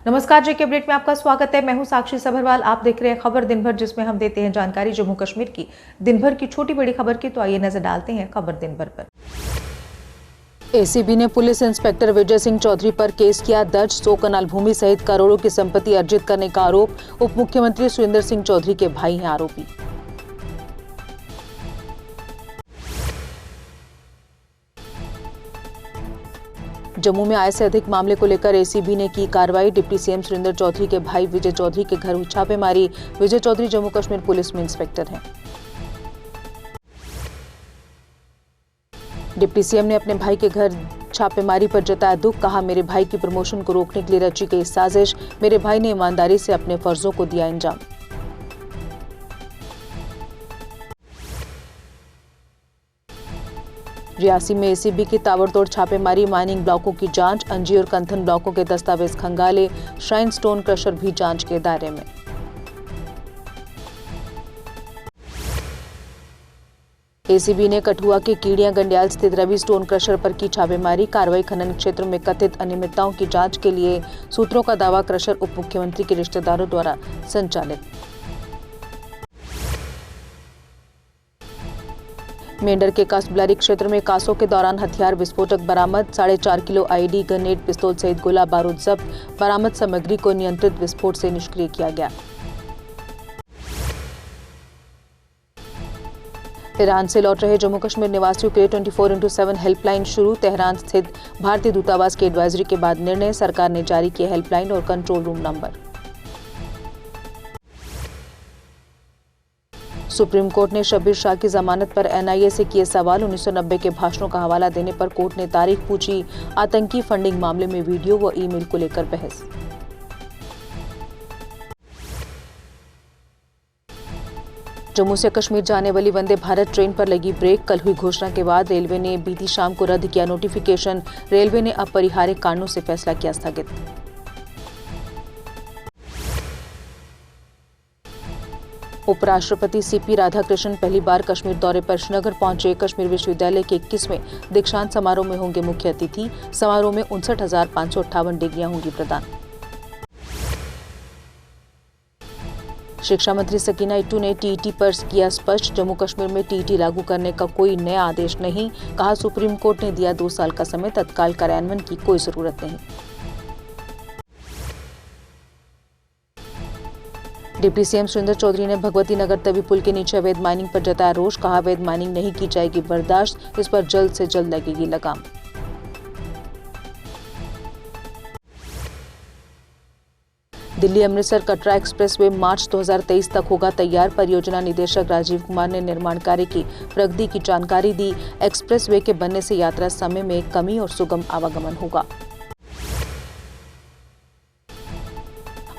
नमस्कार, जेके अपडेट में आपका स्वागत है। मैं हूं साक्षी सबरवाल। आप देख रहे हैं खबर दिन भर, जिसमें हम देते हैं जानकारी जम्मू कश्मीर की दिन भर की छोटी बड़ी खबर की। तो आइए नजर डालते हैं खबर दिन भर पर। एसीबी ने पुलिस इंस्पेक्टर विजय सिंह चौधरी पर केस किया दर्ज। 100 कनाल भूमि सहित करोड़ों की संपत्ति अर्जित करने का आरोप। उप मुख्यमंत्री सुरेंद्र सिंह चौधरी के भाई हैं आरोपी। जम्मू में आय से अधिक मामले को लेकर एसीबी ने की कार्रवाई। डिप्टी सीएम सुरेंद्र चौधरी के भाई विजय चौधरी के घर हुई छापेमारी। विजय चौधरी जम्मू कश्मीर पुलिस में इंस्पेक्टर हैं। डिप्टी सीएम ने अपने भाई के घर छापेमारी पर जताया दुख। कहा, मेरे भाई की प्रमोशन को रोकने के लिए रची गई साजिश। मेरे भाई ने ईमानदारी से अपने फर्जों को दिया अंजाम। रियासी में एसीबी की ताबड़तोड़ छापेमारी। माइनिंग ब्लॉकों की जांच। अंजी और कंथन ब्लॉकों के दस्तावेज खंगाले। श्राइन स्टोन क्रशर भी जांच के दायरे में। एसीबी ने कठुआ के कीड़िया गंडियाल स्थित रवि स्टोन क्रशर पर की छापेमारी। कार्रवाई खनन क्षेत्र में कथित अनियमितताओं की जांच के लिए। सूत्रों का दावा, क्रशर उप मुख्यमंत्री के रिश्तेदारों द्वारा संचालित। मेंढर के कासबुलारी क्षेत्र में कासों के दौरान हथियार विस्फोटक बरामद। 4.5 किलो आईडी, ग्रेनेड, पिस्तौल सहित गोला बारूद जब्त। बरामद सामग्री को नियंत्रित विस्फोट से निष्क्रिय किया गया। ईरान से लौट रहे जम्मू कश्मीर निवासियों के लिए 24x7 हेल्पलाइन शुरू। तेहरान स्थित भारतीय दूतावास की एडवाइजरी के बाद निर्णय। सरकार ने जारी किए हेल्पलाइन और control room number. Supreme court ने शब्बीर शाह की जमानत पर एनआईए से किए सवाल। 1990 के भाषणों का हवाला देने पर कोर्ट ने तारीख पूछी। आतंकी फंडिंग मामले में वीडियो व ईमेल को लेकर बहस। जम्मू से कश्मीर जाने वाली वंदे भारत ट्रेन पर लगी ब्रेक। कल हुई घोषणा के बाद रेलवे ने बीती शाम को रद्द किया नोटिफिकेशन। रेलवे ने अपरिहार्य कारणों से फैसला किया स्थगित। उपराष्ट्रपति सीपी राधाकृष्णन पहली बार कश्मीर दौरे पर श्रीनगर पहुंचे। कश्मीर विश्वविद्यालय के 21वें दीक्षांत समारोह में होंगे मुख्य अतिथि। समारोह में 59,558 डिग्रियां होंगी प्रदान। शिक्षा मंत्री सकीना इट्टू ने टीईटी पर किया स्पष्ट, जम्मू कश्मीर में टीईटी लागू करने का कोई नया आदेश नहीं। कहा, सुप्रीम कोर्ट ने दिया 2 साल का समय, तत्काल कार्यान्वयन की कोई जरूरत नहीं। डिप्टी सीएम सुरेंद्र चौधरी ने भगवती नगर तवी पुल के नीचे अवैध माइनिंग पर जताया रोष। कहा, अवैध माइनिंग नहीं की जाएगी बर्दाश्त, इस पर जल्द से जल्द लगेगी लगाम। दिल्ली अमृतसर कटरा एक्सप्रेसवे मार्च 2023 तक होगा तैयार। परियोजना निदेशक राजीव कुमार ने निर्माण कार्य की प्रगति की जानकारी दी। एक्सप्रेसवे के बनने से यात्रा समय में कमी और सुगम आवागमन होगा।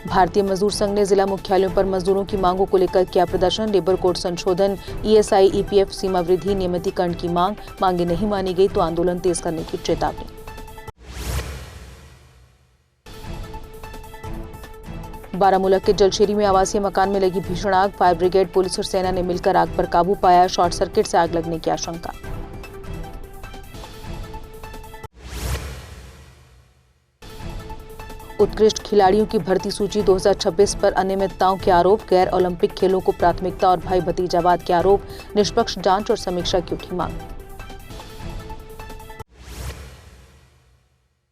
भारतीय मजदूर संघ ने जिला मुख्यालयों पर मजदूरों की मांगों को लेकर किया प्रदर्शन। लेबर कोड संशोधन, ईएसआई, ईपीएफ सीमा वृद्धि, नियमितीकरण की मांगे नहीं मानी गई तो आंदोलन तेज करने की चेतावनी। बारामूला के जलशेरी में आवासीय मकान में लगी भीषण आग। फायर ब्रिगेड, पुलिस और सेना ने मिलकर आग पर काबू पाया। शॉर्ट सर्किट से आग लगने की आशंका। उत्कृष्ट खिलाड़ियों की भर्ती सूची 2026 पर अनियमितताओं के आरोप। गैर ओलंपिक खेलों को प्राथमिकता और भाई भतीजावाद के आरोप। निष्पक्ष जांच और समीक्षा की उठी मांग।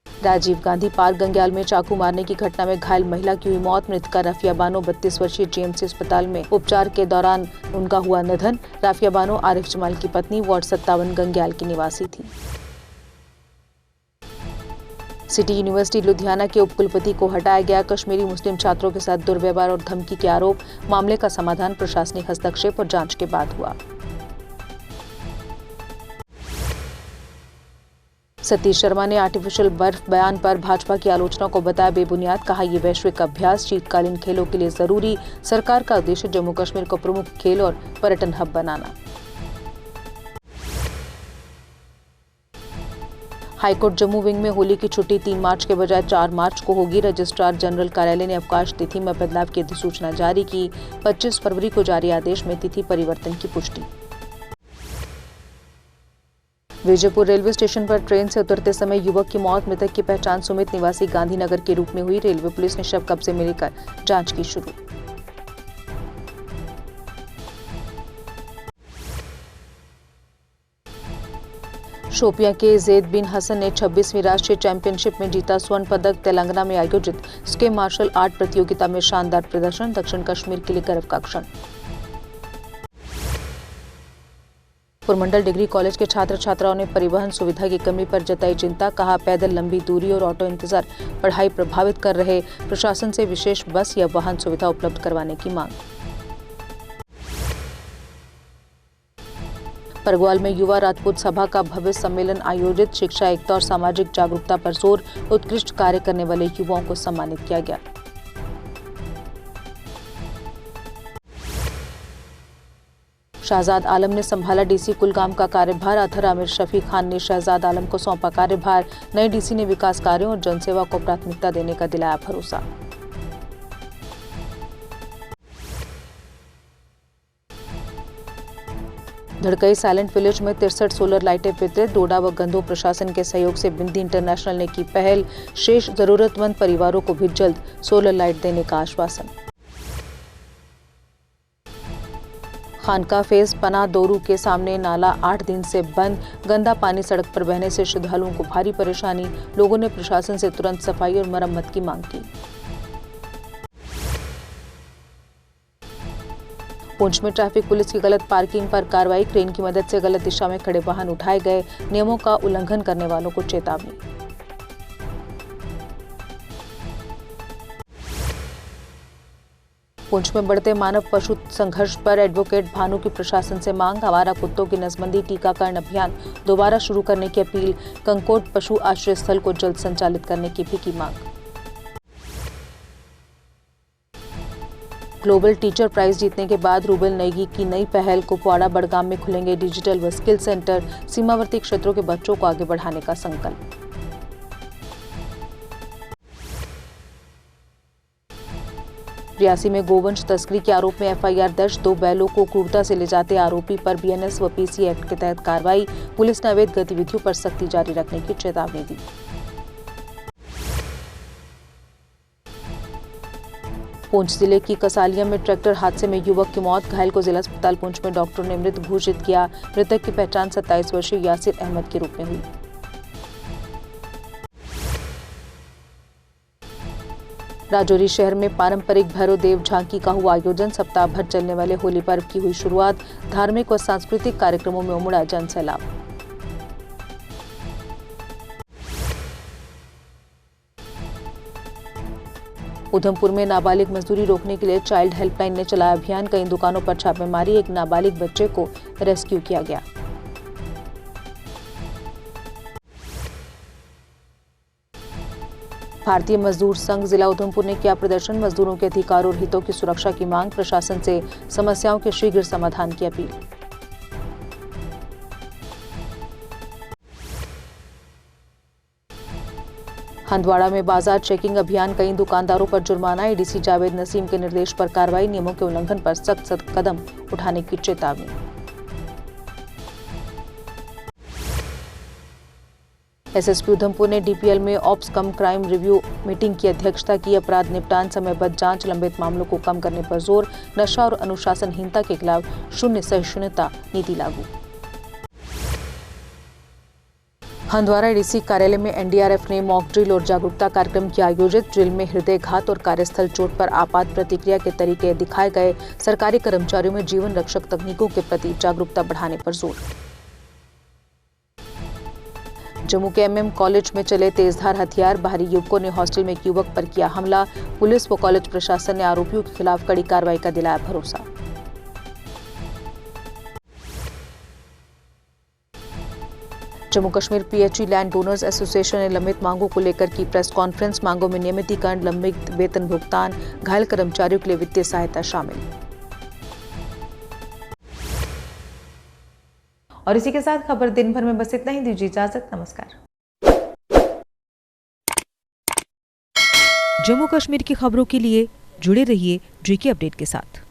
राजीव गांधी पार्क गंग्याल में चाकू मारने की घटना में घायल महिला की हुई मौत। मृतका राफिया बानो 32 वर्षीय जीएमसी अस्पताल में उपचार के दौरान उनका हुआ निधन। राफिया बानो आरिफ जमाल की पत्नी, वार्ड 57 गंग्याल की निवासी थी। सिटी यूनिवर्सिटी लुधियाना के उपकुलपति को हटाया गया। कश्मीरी मुस्लिम छात्रों के साथ दुर्व्यवहार और धमकी के आरोप। मामले का समाधान प्रशासनिक हस्तक्षेप और जांच के बाद हुआ। सतीश शर्मा ने आर्टिफिशियल बर्फ बयान पर भाजपा की आलोचना को बताया बेबुनियाद। कहा, ये वैश्विक अभ्यास शीतकालीन खेलों के लिए जरूरी। सरकार का उद्देश्य जम्मू कश्मीर को प्रमुख खेल और पर्यटन हब बनाना। हाईकोर्ट जम्मू विंग में होली की छुट्टी 3 मार्च के बजाय 4 मार्च को होगी। रजिस्ट्रार जनरल कार्यालय ने अवकाश तिथि में बदलाव की अधिसूचना जारी की। 25 फरवरी को जारी आदेश में तिथि परिवर्तन की पुष्टि। विजयपुर रेलवे स्टेशन पर ट्रेन से उतरते समय युवक की मौत। मृतक की पहचान सुमित निवासी गांधीनगर के रूप में हुई। रेलवे पुलिस ने शव कब्जे में लेकर जांच की शुरू। शोपियां के जैद बिन हसन ने 26वीं राष्ट्रीय चैंपियनशिप में जीता स्वर्ण पदक। तेलंगाना में आयोजित स्के मार्शल आर्ट प्रतियोगिता में शानदार प्रदर्शन। दक्षिण कश्मीर के लिए गर्व का क्षण। पुरमंडल डिग्री कॉलेज के छात्र छात्राओं ने परिवहन सुविधा की कमी पर जताई चिंता। कहा, पैदल लंबी दूरी और ऑटो इंतजार पढ़ाई प्रभावित कर रहे। प्रशासन से विशेष बस या वाहन सुविधा उपलब्ध करवाने की मांग। परगवाल में युवा राजपूत सभा का भव्य सम्मेलन आयोजित। शिक्षा, एकता और सामाजिक जागरूकता पर जोर। उत्कृष्ट कार्य करने वाले युवाओं को सम्मानित किया गया। शहजाद आलम ने संभाला डीसी कुलगाम का कार्यभार। अथर आमिर शफी खान ने शहजाद आलम को सौंपा कार्यभार। नए डीसी ने विकास कार्यों और जनसेवा को प्राथमिकता देने का दिलाया भरोसा। धड़कई साइलेंट विलेज में 63 सोलर लाइटें वितरित। डोडा व गंधो प्रशासन के सहयोग से बिंदी इंटरनेशनल ने की पहल। शेष जरूरतमंद परिवारों को भी जल्द सोलर लाइट देने का आश्वासन। खानका फेज पना दोरू के सामने नाला 8 दिन से बंद। गंदा पानी सड़क पर बहने से श्रद्धालुओं को भारी परेशानी। लोगों ने प्रशासन से तुरंत सफाई और मरम्मत की मांग की। पुंछ में ट्रैफिक पुलिस की गलत पार्किंग पर कार्रवाई। क्रेन की मदद से गलत दिशा में खड़े वाहन उठाए गए। नियमों का उल्लंघन करने वालों को चेतावनी। पुंछ में बढ़ते मानव पशु संघर्ष पर एडवोकेट भानु की प्रशासन से मांग। आवारा कुत्तों की नसबंदी टीकाकरण अभियान दोबारा शुरू करने की अपील। कंकोट पशु आश्रय स्थल को जल्द संचालित करने की भी मांग। ग्लोबल टीचर प्राइज जीतने के बाद रूबेल नेगी की नई पहल। कुपवाड़ा बड़गाम में खुलेंगे डिजिटल व स्किल सेंटर। सीमावर्ती क्षेत्रों के बच्चों को आगे बढ़ाने का संकल्प। रियासी में गोवंश तस्करी के आरोप में एफआईआर दर्ज। 2 बैलों को क्रूरता से ले जाते आरोपी पर बीएनएस व पीसी एक्ट के तहत कार्रवाई। पुलिस ने अवैध गतिविधियों पर सख्ती जारी रखने की चेतावनी दी। पुंछ जिले की कसालिया में ट्रैक्टर हादसे में युवक की मौत। घायल को जिला अस्पताल पुंछ में डॉक्टर ने मृत घोषित किया। मृतक की पहचान 27 वर्षीय यासिर अहमद के रूप में हुई। राजौरी शहर में पारंपरिक भैरव देव झांकी का हुआ आयोजन। सप्ताह भर चलने वाले होली पर्व की हुई शुरुआत। धार्मिक व सांस्कृतिक कार्यक्रमों में उमड़ा जनसैलाब। उधमपुर में नाबालिग मजदूरी रोकने के लिए चाइल्ड हेल्पलाइन ने चलाया अभियान। कई दुकानों पर छापेमारी। एक नाबालिग बच्चे को रेस्क्यू किया गया। भारतीय मजदूर संघ जिला उधमपुर ने किया प्रदर्शन। मजदूरों के अधिकार और हितों की सुरक्षा की मांग। प्रशासन से समस्याओं के शीघ्र समाधान की अपील। हंदवाड़ा में बाजार चेकिंग अभियान। कई दुकानदारों पर जुर्माना। एडीसी जावेद नसीम के निर्देश पर कार्रवाई। नियमों के उल्लंघन पर सख्त कदम उठाने की चेतावनी। एसएसपी उधमपुर ने डीपीएल में ऑप्स कम क्राइम रिव्यू मीटिंग की अध्यक्षता की। अपराध निपटान, समयबद्ध जांच, लंबित मामलों को कम करने पर जोर। नशा और अनुशासनहीनता के खिलाफ शून्य सहिष्णुता नीति लागू। हंदवाड़ा एडीसी कार्यालय में एनडीआरएफ ने मॉक ड्रिल और जागरूकता कार्यक्रम किया आयोजित। ड्रिल में हृदयघात और कार्यस्थल चोट पर आपात प्रतिक्रिया के तरीके दिखाए गए। सरकारी कर्मचारियों में जीवन रक्षक तकनीकों के प्रति जागरूकता बढ़ाने पर जोर। जम्मू के एमएम कॉलेज में चले तेजधार हथियार। बाहरी युवकों ने हॉस्टल में एक युवक पर किया हमला। पुलिस व कॉलेज प्रशासन ने आरोपियों के खिलाफ कड़ी कार्रवाई का दिलाया भरोसा। Jammu Kashmir PHE land donors association ने लंबित मांगों को लेकर की प्रेस कॉन्फ्रेंस। मांगों में नियमितीकरण, लंबित वेतन भुगतान, घायल कर्मचारियों के लिए वित्तीय सहायता शामिल। और इसी के साथ खबर दिन भर में बस इतना ही। दीजिए इजाजत। नमस्कार। जम्मू कश्मीर की खबरों के लिए जुड़े रहिए जीके अपडेट के साथ।